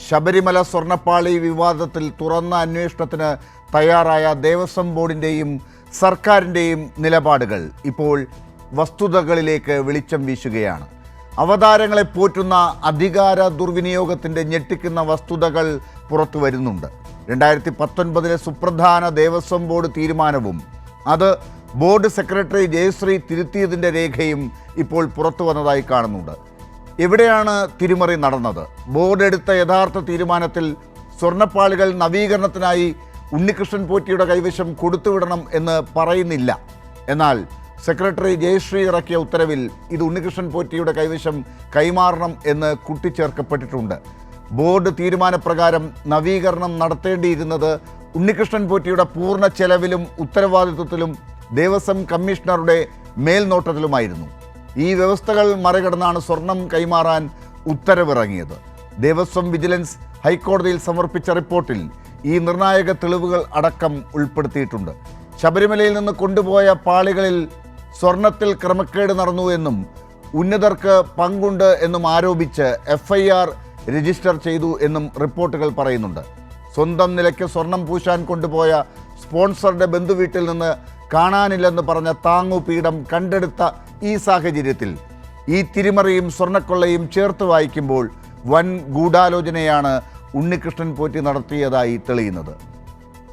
ശബരിമല സ്വർണ്ണപ്പാളി വിവാദത്തിൽ തുറന്ന അന്വേഷണത്തിന് തയ്യാറായ ദേവസ്വം ബോർഡിൻ്റെയും സർക്കാരിൻ്റെയും നിലപാടുകൾ ഇപ്പോൾ വസ്തുതകളിലേക്ക് വെളിച്ചം വീശുകയാണ്. അവതാരങ്ങളെ പോറ്റുന്ന അധികാര ദുർവിനിയോഗത്തിൻ്റെ ഞെട്ടിക്കുന്ന വസ്തുതകൾ പുറത്തു വരുന്നുണ്ട്. 2019 സുപ്രധാന ദേവസ്വം ബോർഡ് തീരുമാനവും അത് ബോർഡ് സെക്രട്ടറി ജയശ്രീ തിരുത്തിയതിൻ്റെ രേഖയും ഇപ്പോൾ പുറത്തു വന്നതായി കാണുന്നുണ്ട്. എവിടെയാണ് തിരിമറി നടന്നത്? ബോർഡ് എടുത്ത യഥാർത്ഥ തീരുമാനത്തിൽ സ്വർണ്ണപ്പാളികൾ നവീകരണത്തിനായി ഉണ്ണികൃഷ്ണൻ പോറ്റിയുടെ കൈവശം കൊടുത്തുവിടണം എന്ന് പറയുന്നില്ല. എന്നാൽ സെക്രട്ടറി ജയശ്രീ ഇറക്കിയ ഉത്തരവിൽ ഇത് ഉണ്ണികൃഷ്ണൻ പോറ്റിയുടെ കൈവശം കൈമാറണം എന്ന് കൂട്ടിച്ചേർക്കപ്പെട്ടിട്ടുണ്ട്. ബോർഡ് തീരുമാനപ്രകാരം നവീകരണം നടത്തേണ്ടിയിരുന്നത് ഉണ്ണികൃഷ്ണൻ പോറ്റിയുടെ പൂർണ്ണ ചെലവിലും ഉത്തരവാദിത്വത്തിലും ദേവസ്വം കമ്മീഷണറുടെ മേൽനോട്ടത്തിലുമായിരുന്നു. ഈ വ്യവസ്ഥകൾ മറികടന്നാണ് സ്വർണം കൈമാറാൻ ഉത്തരവിറങ്ങിയത്. ദേവസ്വം വിജിലൻസ് ഹൈക്കോടതിയിൽ സമർപ്പിച്ച റിപ്പോർട്ടിൽ ഈ നിർണായക തെളിവുകൾ അടക്കം ഉൾപ്പെടുത്തിയിട്ടുണ്ട്. ശബരിമലയിൽ നിന്ന് കൊണ്ടുപോയ പാളികളിൽ സ്വർണത്തിൽ ക്രമക്കേട് നടന്നു എന്നും ഉന്നതർക്ക് പങ്കുണ്ട് എന്നും ആരോപിച്ച് FIR രജിസ്റ്റർ ചെയ്തു എന്നും റിപ്പോർട്ടുകൾ പറയുന്നുണ്ട്. സ്വന്തം നിലയ്ക്ക് സ്വർണം പൂശാൻ കൊണ്ടുപോയ സ്പോൺസറുടെ ബന്ധുവീട്ടിൽ നിന്ന് കാണാനില്ലെന്ന് പറഞ്ഞ താങ്ങുപീഠം കണ്ടെടുത്ത ഈ സാഹചര്യത്തിൽ ഈ തിരിമറിയും സ്വർണ്ണക്കൊള്ളയും ചേർത്ത് വായിക്കുമ്പോൾ വൻ ഗൂഢാലോചനയാണ് ഉണ്ണികൃഷ്ണൻ പോറ്റി നടത്തിയതായി തെളിയുന്നത്.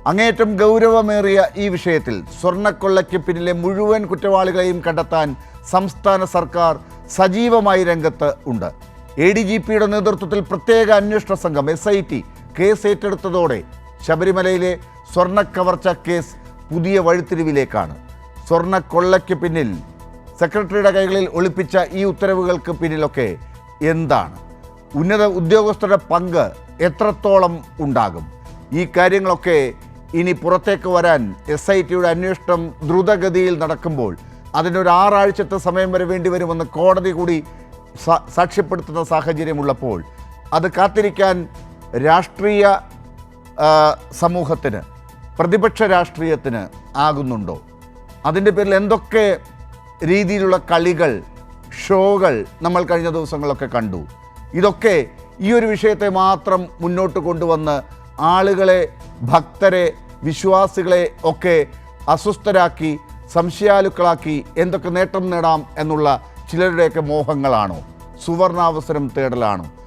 അങ്ങേയറ്റം ഗൗരവമേറിയ ഈ വിഷയത്തിൽ സ്വർണ്ണക്കൊള്ളയ്ക്ക് പിന്നിലെ മുഴുവൻ കുറ്റവാളികളെയും കണ്ടെത്താൻ സംസ്ഥാന സർക്കാർ സജീവമായി രംഗത്ത് ഉണ്ട്. ADGPയുടെ നേതൃത്വത്തിൽ പ്രത്യേക അന്വേഷണ സംഘം SIT കേസ് ഏറ്റെടുത്തതോടെ ശബരിമലയിലെ സ്വർണ്ണക്കവർച്ച കേസ് പുതിയ വഴിത്തിരിവിലേക്കാണ്. സ്വർണ്ണക്കൊള്ളയ്ക്ക് പിന്നിൽ സെക്രട്ടറിയുടെ കൈകളിൽ ഒളിപ്പിച്ച ഈ ഉത്തരവുകൾക്ക് പിന്നിലൊക്കെ എന്താണ്? ഉന്നത ഉദ്യോഗസ്ഥരുടെ പങ്ക് എത്രത്തോളം ഉണ്ടാകും? ഈ കാര്യങ്ങളൊക്കെ ഇനി പുറത്തേക്ക് വരാൻ SITയുടെ അന്വേഷണം ദ്രുതഗതിയിൽ നടക്കുമ്പോൾ അതിനൊരു 6 ആഴ്ചത്തെ സമയം വരെ വേണ്ടിവരുമെന്ന് കോടതി കൂടി സാക്ഷ്യപ്പെടുത്തുന്ന സാഹചര്യമുള്ളപ്പോൾ അത് കാത്തിരിക്കാൻ രാഷ്ട്രീയ സമൂഹത്തിന്, പ്രതിപക്ഷ രാഷ്ട്രീയത്തിന് ആകുന്നുണ്ടോ? അതിൻ്റെ പേരിൽ എന്തൊക്കെ രീതിയിലുള്ള കളികൾ, ഷോകൾ നമ്മൾ കഴിഞ്ഞ ദിവസങ്ങളൊക്കെ കണ്ടു. ഇതൊക്കെ ഈ ഒരു വിഷയത്തെ മാത്രം മുന്നോട്ട് കൊണ്ടുവന്ന് ആളുകളെ, ഭക്തരെ, വിശ്വാസികളെ ഒക്കെ അസ്വസ്ഥരാക്കി, സംശയാലുക്കളാക്കി എന്തൊക്കെ നേട്ടം നേടാം എന്നുള്ള ചിലരുടെയൊക്കെ മോഹങ്ങളാണോ? സുവർണാവസരം തേടലാണോ?